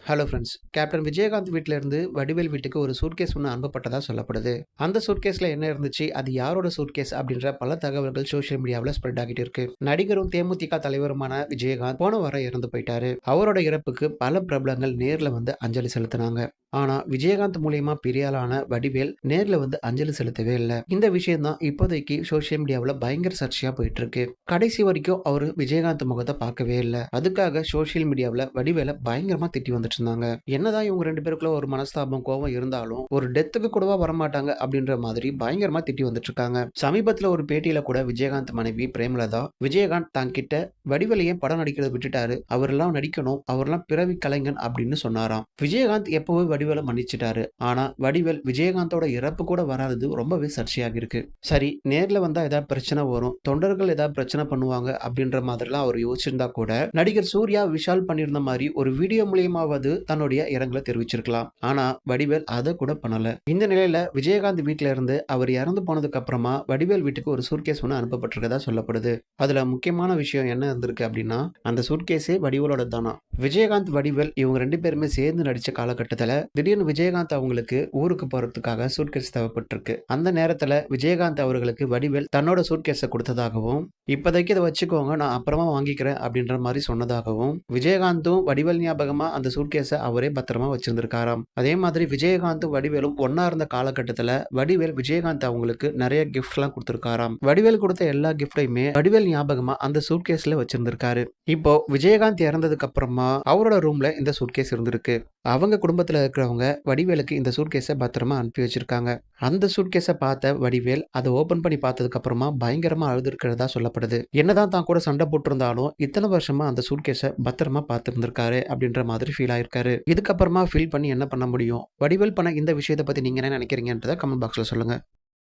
Hello friends. Captain Vijayakanth வீட்ல இருந்து வடிவேல் வீட்டுக்கு ஒரு சூட்கேஸ் ஒண்ணு அனுப்பப்பட்டதா சொல்லப்படுது. அந்த சூட்கேஸ்ல என்ன இருந்துச்சு, அது யாரோட சூட்கேஸ் அப்படின்ற பல தகவல்கள் சோஷியல் மீடியாவுல ஸ்ப்ரெட் ஆகிட்டு இருக்கு. நடிகரும் தேமுதிக தலைவருமான விஜயகாந்த் போன வாரம் இறந்து போயிட்டாரு. அவரோட இறப்புக்கு பல பிரபலங்கள் நேர்ல வந்து அஞ்சலி செலுத்தினாங்க. ஆனா விஜயகாந்த் மூலியமா பெரிய ஆளான வடிவேல் நேர்ல வந்து அஞ்சலி செலுத்தவே இல்ல. இந்த விஷயம் தான் இப்போதைக்கு சோஷியல் மீடியாவுல பயங்கர சர்ச்சையா போயிட்டு இருக்கு. கடைசி வரைக்கும் அவரு விஜயகாந்த் முகத்தை பார்க்கவே இல்ல. அதுக்காக சோஷியல் மீடியாவுல வடிவேல பயங்கரமா திட்டி வந்துட்டு இருந்தாங்க. என்னதான் இவங்க 2 பேருக்குள்ள ஒரு மனஸ்தாபம், கோவம் இருந்தாலும் ஒரு டெத்துக்கு கூடவா வரமாட்டாங்க அப்படின்ற மாதிரி பயங்கரமா திட்டி வந்துட்டு இருக்காங்க. சமீபத்துல ஒரு பேட்டியில கூட விஜயகாந்த் மனைவி பிரேமலதா, விஜயகாந்த் தங்கிட்ட வடிவேல ஏன் படம் நடிக்கிறத விட்டுட்டாரு, அவரெல்லாம் நடிக்கணும், அவரெல்லாம் பிறவி கலைஞன் அப்படின்னு சொன்னாராம். விஜயகாந்த் எப்பவே வடிவேல மன்னிச்சிட்டாரு. ஆனா வடிவேல் விஜயகாந்தோட இறப்பு கூட வராதது ரொம்பவே சர்ச்சையாக இருக்கு. சரி, நேர்ல வந்தா ஏதாவது பிரச்சனை வரும், தொண்டர்கள் ஏதாவது பிரச்சனை பண்ணுவாங்க அப்படின்ற மாதிரிலாம் அவர் யோசிச்சிருந்தா கூட நடிகர் சூர்யா, விஷால் பண்ணியிருந்த மாதிரி ஒரு வீடியோ மூலியமாவது தன்னுடைய இரங்கலை தெரிவிச்சிருக்கலாம். ஆனா வடிவேல் அதை கூட பண்ணல. இந்த நிலையில விஜயகாந்த் வீட்ல இருந்து அவர் இறந்து போனதுக்கு அப்புறமா வடிவேல் வீட்டுக்கு ஒரு சூட்கேஸ் ஒன்று அனுப்பப்பட்டிருக்கதா சொல்லப்படுது. அதுல முக்கியமான விஷயம் என்ன இருந்திருக்கு அப்படின்னா, அந்த சூட்கேஸே வடிவேலோட தானா. விஜயகாந்த், வடிவேல் இவங்க 2 பேருமே சேர்ந்து நடிச்ச காலகட்டத்துல திடீர்னு விஜயகாந்த் அவங்களுக்கு ஊருக்கு போறதுக்காக சூட்கேஸ் தேவைப்பட்டிருக்கு. அந்த நேரத்துல விஜயகாந்த் அவர்களுக்கு வடிவேல் தன்னோட சூட்கேஸை கொடுத்ததாகவும், இப்போதைக்கு இதை வச்சுக்கோங்க, நான் அப்புறமா வாங்கிக்கிறேன் அப்படின்ற மாதிரி சொன்னதாகவும், விஜயகாந்தும் வடிவேல் ஞாபகமா அந்த சூட்கேஸை அவரே பத்திரமா வச்சிருந்திருக்காராம். அதே மாதிரி விஜயகாந்தும் வடிவேலும் ஒன்னா இருந்த காலகட்டத்துல வடிவேல் விஜயகாந்த் அவங்களுக்கு நிறைய கிஃப்ட் எல்லாம் கொடுத்திருக்காராம். வடிவேல் கொடுத்த எல்லா கிஃப்டையுமே வடிவேல் ஞாபகமா அந்த சூட்கேஸ்ல வச்சிருந்திருக்காரு. இப்போ விஜயகாந்த் இறந்ததுக்கு அப்புறமா அவரோட ரூம்ல இந்த சூட்கேஸ் இருந்திருக்கு. அவங்க குடும்பத்துல இருக்கிறவங்க வடிவேலுக்கு இந்த சூட்கேஸை பத்திரமா அனுப்பி வச்சிருக்காங்க. அந்த சூட்கேஸை பார்த்த வடிவேல் அதை ஓபன் பண்ணி பார்த்ததுக்கு அப்புறமா பயங்கரமா அழுதுருக்கிறதா சொல்லப்படுது. என்னதான் தான் கூட சண்டை போட்டிருந்தாலும் இத்தனை வருஷமா அந்த சூட்கேஸை பத்திரமா பார்த்திருந்திருக்காரு அப்படின்ற மாதிரி ஃபீல் ஆயிருக்காரு. இதுக்கப்புறமா ஃபீல் பண்ணி என்ன பண்ண முடியும்? வடிவேல் பண்ண இந்த விஷயத்தை பத்தி நீங்க என்ன நினைக்கிறீங்கன்றத கமெண்ட் பாக்ஸ்ல சொல்லுங்க.